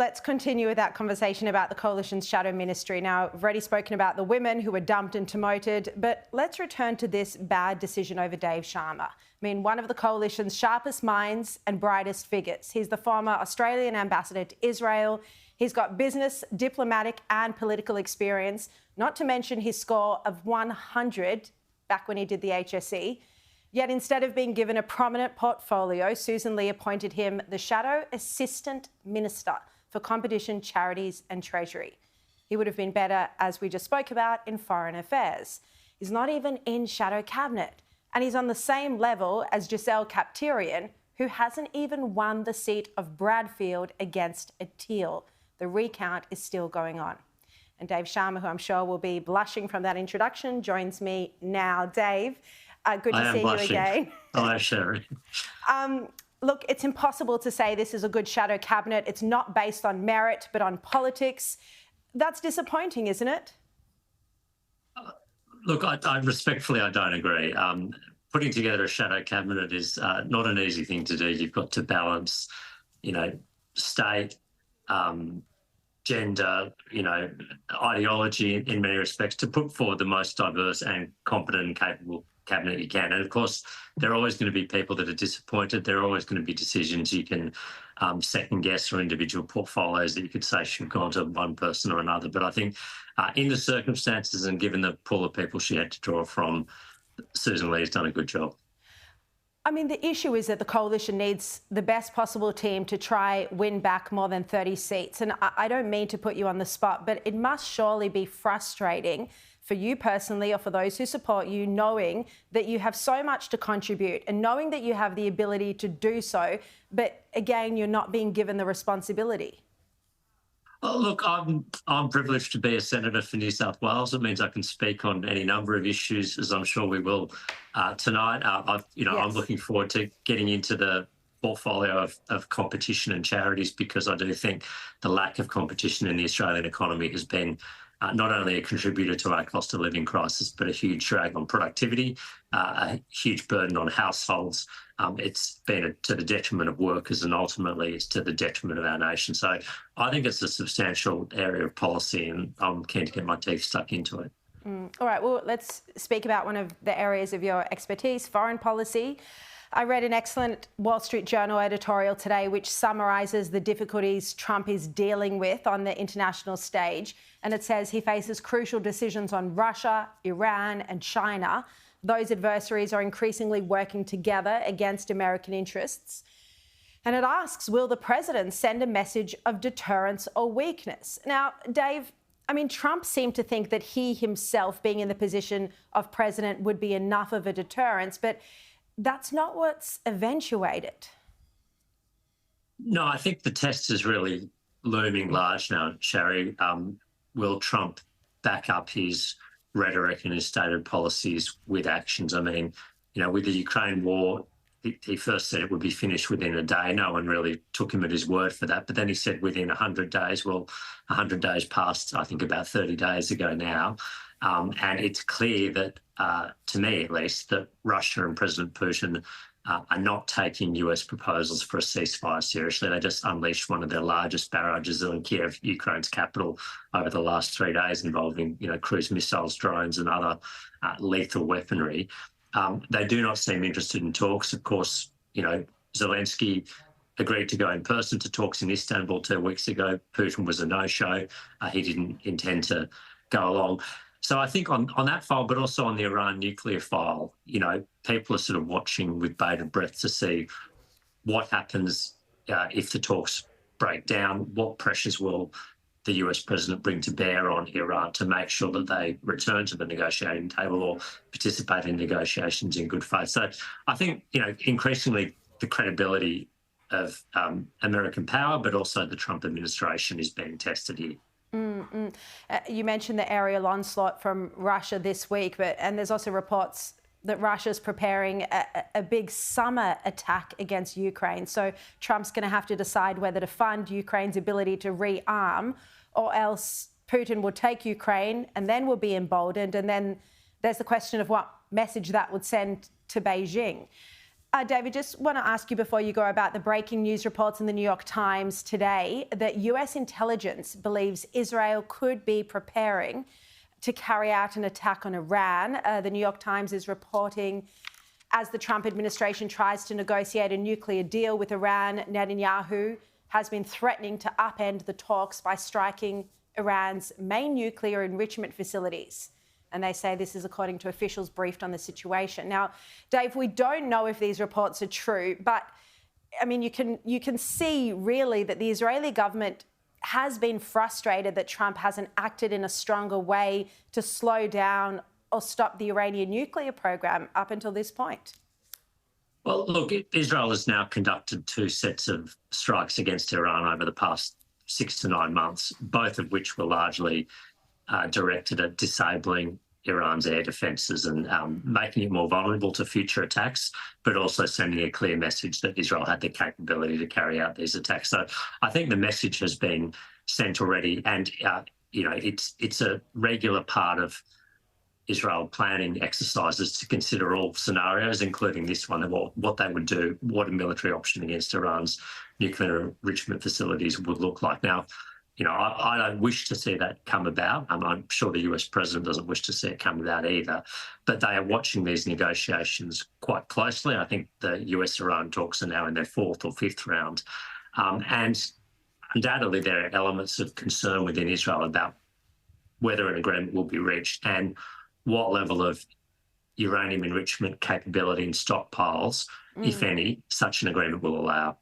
let's continue with that conversation about the coalition's shadow ministry. Now, I've already spoken about the women who were dumped and demoted, but let's return to this bad decision over Dave Sharma. I mean, one of the coalition's sharpest minds and brightest figures. He's the former Australian ambassador to Israel. He's got business, diplomatic and political experience, not to mention his score of 100 back when he did the HSE. Yet instead of being given a prominent portfolio, Sussan Ley appointed him the Shadow Assistant Minister for Competition, Charities and Treasury. He would have been better, as we just spoke about, in Foreign Affairs. He's not even in Shadow Cabinet. And he's on the same level as Giselle Kaptarian, who hasn't even won the seat of Bradfield against a Teal. The recount is still going on. And Dave Sharma, who I'm sure will be blushing from that introduction, joins me now. Dave, good to see you again. Hello, Sharri. Look, it's impossible to say this is a good shadow cabinet. It's not based on merit, but on politics. That's disappointing, isn't it? Look, I respectfully, I don't agree. Putting together a shadow cabinet is not an easy thing to do. You've got to balance, state, gender, ideology in many respects to put forward the most diverse and competent and capable cabinet you can. And of course, there are always going to be people that are disappointed. There are always going to be decisions you can second guess or individual portfolios that you could say should go on to one person or another. But I think in the circumstances and given the pool of people she had to draw from, Sussan Ley has done a good job. I mean, the issue is that the coalition needs the best possible team to try win back more than 30 seats. And I don't mean to put you on the spot, but it must surely be frustrating for you personally or for those who support you, knowing that you have so much to contribute and knowing that you have the ability to do so, but again, you're not being given the responsibility. Well, look, I'm privileged to be a senator for New South Wales. It means I can speak on any number of issues, as I'm sure we will tonight. Yes. I'm looking forward to getting into the portfolio of competition and charities, because I do think the lack of competition in the Australian economy has been not only a contributor to our cost of living crisis, but a huge drag on productivity, a huge burden on households. It's been to the detriment of workers, and ultimately it's to the detriment of our nation. So I think it's a substantial area of policy, and I'm keen to get my teeth stuck into it. All right, well, let's speak about one of the areas of your expertise, foreign policy. I read an excellent Wall Street Journal editorial today which summarises the difficulties Trump is dealing with on the international stage. And it says he faces crucial decisions on Russia, Iran and China. Those adversaries are increasingly working together against American interests. And it asks, will the president send a message of deterrence or weakness? Now, Dave, I mean, Trump seemed to think that he himself, being in the position of president, would be enough of a deterrence, but that's not what's eventuated. No, I think the test is really looming large now, Sharri. Will Trump back up his rhetoric and his stated policies with actions? I mean, with the Ukraine war, he first said it would be finished within a day. No one really took him at his word for that. But then he said within 100 days. Well, 100 days passed, I think, about 30 days ago now. And it's clear that, to me at least, that Russia and President Putin are not taking US proposals for a ceasefire seriously. They just unleashed one of their largest barrages in Kiev, Ukraine's capital, over the last 3 days, involving cruise missiles, drones and other lethal weaponry. They do not seem interested in talks. Of course, Zelensky agreed to go in person to talks in Istanbul 2 weeks ago. Putin was a no-show. He didn't intend to go along. So I think on that file, but also on the Iran nuclear file, people are sort of watching with bated breath to see what happens if the talks break down. What pressures will the US president bring to bear on Iran to make sure that they return to the negotiating table or participate in negotiations in good faith? So I think, increasingly the credibility of American power, but also the Trump administration is being tested here. You mentioned the aerial onslaught from Russia this week, and there's also reports that Russia's preparing a big summer attack against Ukraine. So Trump's going to have to decide whether to fund Ukraine's ability to rearm, or else Putin will take Ukraine and then will be emboldened. And then there's the question of what message that would send to Beijing. David, just want to ask you before you go about the breaking news reports in the New York Times today that US intelligence believes Israel could be preparing to carry out an attack on Iran. The New York Times is reporting as the Trump administration tries to negotiate a nuclear deal with Iran, Netanyahu has been threatening to upend the talks by striking Iran's main nuclear enrichment facilities. And they say this is according to officials briefed on the situation. Now, Dave, we don't know if these reports are true, but I mean, you can see really that the Israeli government has been frustrated that Trump hasn't acted in a stronger way to slow down or stop the Iranian nuclear program up until this point. Well, look, Israel has now conducted 2 sets of strikes against Iran over the past 6 to 9 months, both of which were largely directed at disabling Iran's air defences and making it more vulnerable to future attacks, but also sending a clear message that Israel had the capability to carry out these attacks. So I think the message has been sent already, and it's a regular part of Israel planning exercises to consider all scenarios, including this one, and what they would do, what a military option against Iran's nuclear enrichment facilities would look like. Now, I don't wish to see that come about. I'm sure the US president doesn't wish to see it come about either. But they are watching these negotiations quite closely. I think the US-Iran talks are now in their 4th or 5th round. And undoubtedly there are elements of concern within Israel about whether an agreement will be reached and what level of uranium enrichment capability and stockpiles, if any, such an agreement will allow.